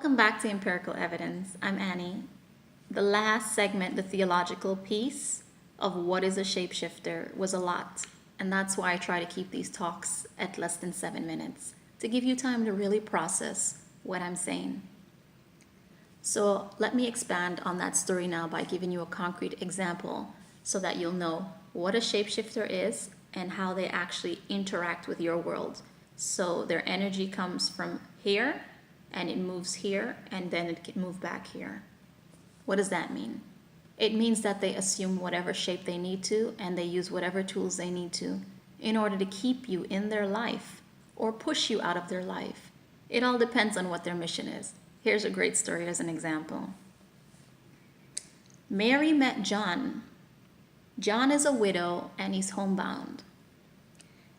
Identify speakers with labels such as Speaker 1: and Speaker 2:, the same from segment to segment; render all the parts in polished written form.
Speaker 1: Welcome back to Empirical Evidence. I'm Annie. The last segment, the theological piece of what is a shapeshifter, was a lot. And that's why I try to keep these talks at less than 7 minutes to give you time to really process what I'm saying. So let me expand on that story now by giving you a concrete example so that you'll know what a shapeshifter is and how they actually interact with your world. So their energy comes from here and it moves here and then it can move back here. What does that mean? It means that they assume whatever shape they need to and they use whatever tools they need to in order to keep you in their life or push you out of their life. It all depends on what their mission is. Here's a great story as an example. Mary met John. John is a widow and he's homebound.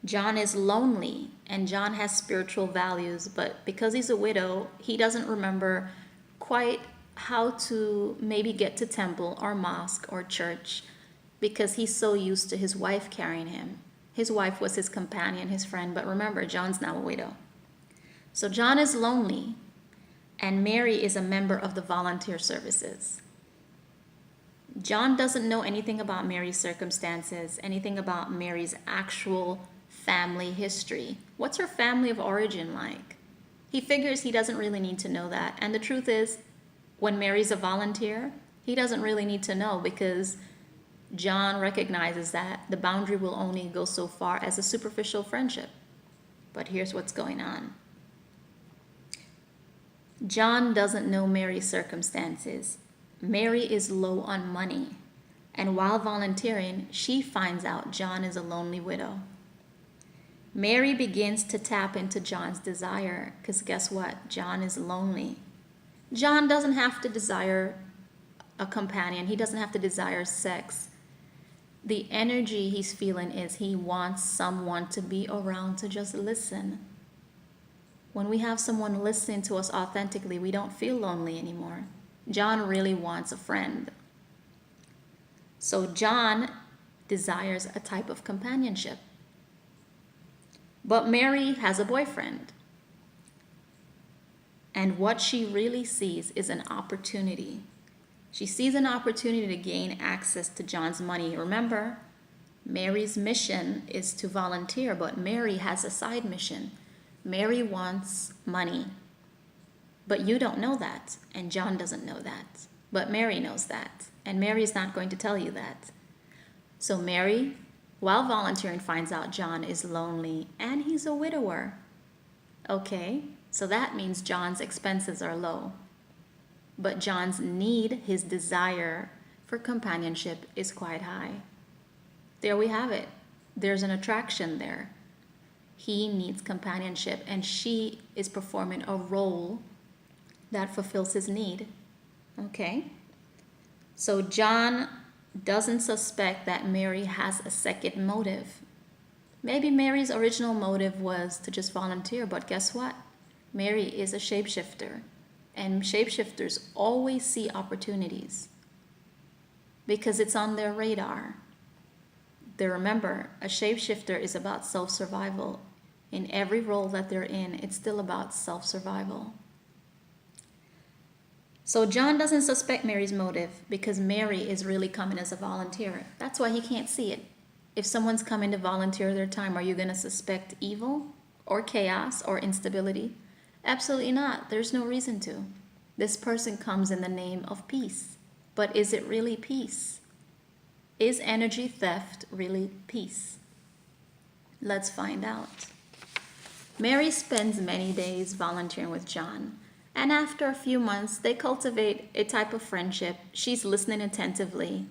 Speaker 1: John is lonely and John has spiritual values, but because he's a widow, he doesn't remember quite how to maybe get to temple or mosque or church because he's so used to his wife carrying him. His wife was his companion, his friend, but remember, John's now a widow. So John is lonely and Mary is a member of the volunteer services. John doesn't know anything about Mary's circumstances, anything about Mary's actual family history. What's her family of origin like? He figures he doesn't really need to know that. And the truth is, when Mary's a volunteer, he doesn't really need to know because John recognizes that the boundary will only go so far as a superficial friendship. But here's what's going on. John doesn't know Mary's circumstances. Mary is low on money. And while volunteering, she finds out John is a lonely widow. Mary begins to tap into John's desire because guess what? John is lonely. John doesn't have to desire a companion. He doesn't have to desire sex. The energy he's feeling is he wants someone to be around to just listen. When we have someone listening to us authentically, we don't feel lonely anymore. John really wants a friend. So John desires a type of companionship. But Mary has a boyfriend. And what she really sees is an opportunity. She sees an opportunity to gain access to John's money. Remember, Mary's mission is to volunteer, but Mary has a side mission. Mary wants money. But you don't know that, and John doesn't know that. But Mary knows that, and Mary's not going to tell you that. So Mary, while volunteering, finds out John is lonely and he's a widower. Okay, so that means John's expenses are low. But John's need, his desire for companionship is quite high. There we have it. There's an attraction there. He needs companionship and she is performing a role that fulfills his need. Okay? So John doesn't suspect that Mary has a second motive. Maybe Mary's original motive was to just volunteer, but guess what? Mary is a shapeshifter, and shapeshifters always see opportunities because it's on their radar. They remember, a shapeshifter is about self-survival. In every role that they're in, it's still about self-survival. So John doesn't suspect Mary's motive because Mary is really coming as a volunteer. That's why he can't see it. If someone's coming to volunteer their time, are you going to suspect evil or chaos or instability? Absolutely not. There's no reason to. This person comes in the name of peace. But is it really peace? Is energy theft really peace? Let's find out. Mary spends many days volunteering with John. And after a few months, they cultivate a type of friendship. She's listening attentively.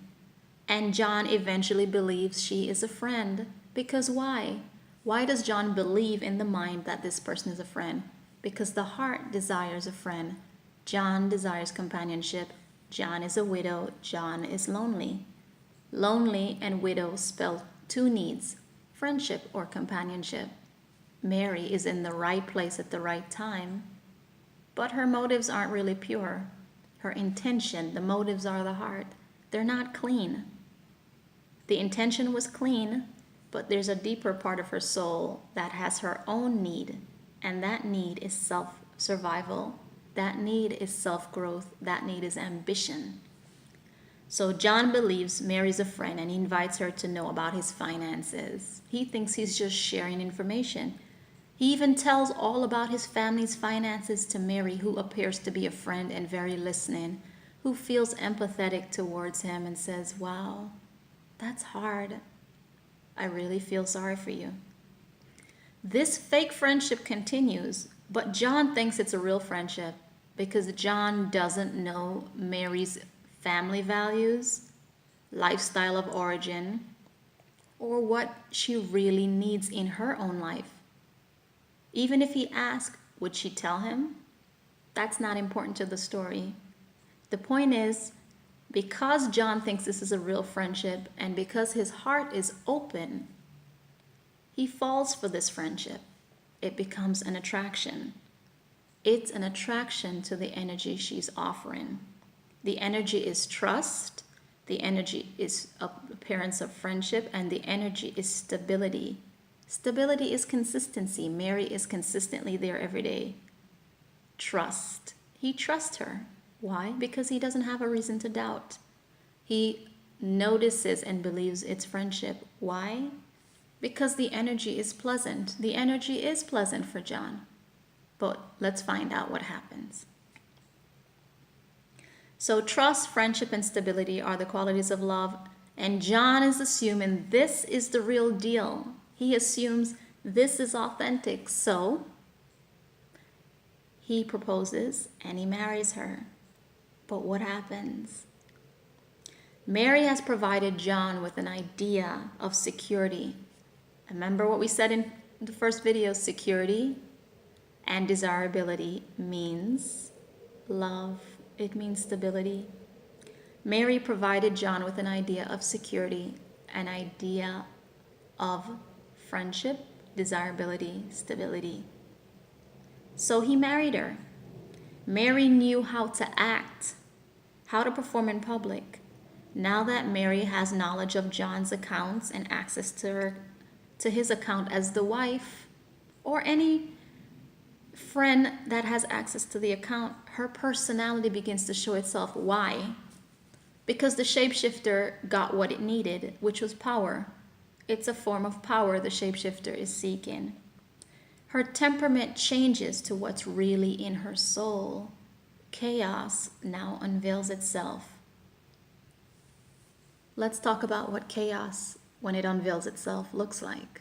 Speaker 1: And John eventually believes she is a friend. Because why? Why does John believe in the mind that this person is a friend? Because the heart desires a friend. John desires companionship. John is a widow. John is lonely. Lonely and widow spell two needs, friendship or companionship. Mary is in the right place at the right time. But her motives aren't really pure. Her intention, the motives are the heart. They're not clean. The intention was clean, but there's a deeper part of her soul that has her own need, and that need is self-survival. That need is self-growth. That need is ambition. So John believes Mary's a friend and he invites her to know about his finances. He thinks he's just sharing information. He even tells all about his family's finances to Mary, who appears to be a friend and very listening, who feels empathetic towards him and says, "Wow, that's hard. I really feel sorry for you." This fake friendship continues, but John thinks it's a real friendship because John doesn't know Mary's family values, lifestyle of origin, or what she really needs in her own life. Even if he asked, would she tell him? That's not important to the story. The point is, because John thinks this is a real friendship and because his heart is open, he falls for this friendship. It becomes an attraction. It's an attraction to the energy she's offering. The energy is trust, the energy is appearance of friendship, and the energy is stability. Stability is consistency. Mary is consistently there every day. Trust. He trusts her. Why? Because he doesn't have a reason to doubt. He notices and believes it's friendship. Why? Because the energy is pleasant. The energy is pleasant for John. But let's find out what happens. So trust, friendship, and stability are the qualities of love. And John is assuming this is the real deal. He assumes this is authentic. So he proposes and he marries her. But what happens? Mary has provided John with an idea of security. Remember what we said in the first video? Security and desirability means love. It means stability. Mary provided John with an idea of security, an idea of friendship, desirability, stability. So he married her. Mary knew how to act, how to perform in public. Now that Mary has knowledge of John's accounts and access to his account as the wife, or any friend that has access to the account, her personality begins to show itself. Why? Because the shapeshifter got what it needed, which was power. It's a form of power the shapeshifter is seeking. Her temperament changes to what's really in her soul. Chaos now unveils itself. Let's talk about what chaos, when it unveils itself, looks like.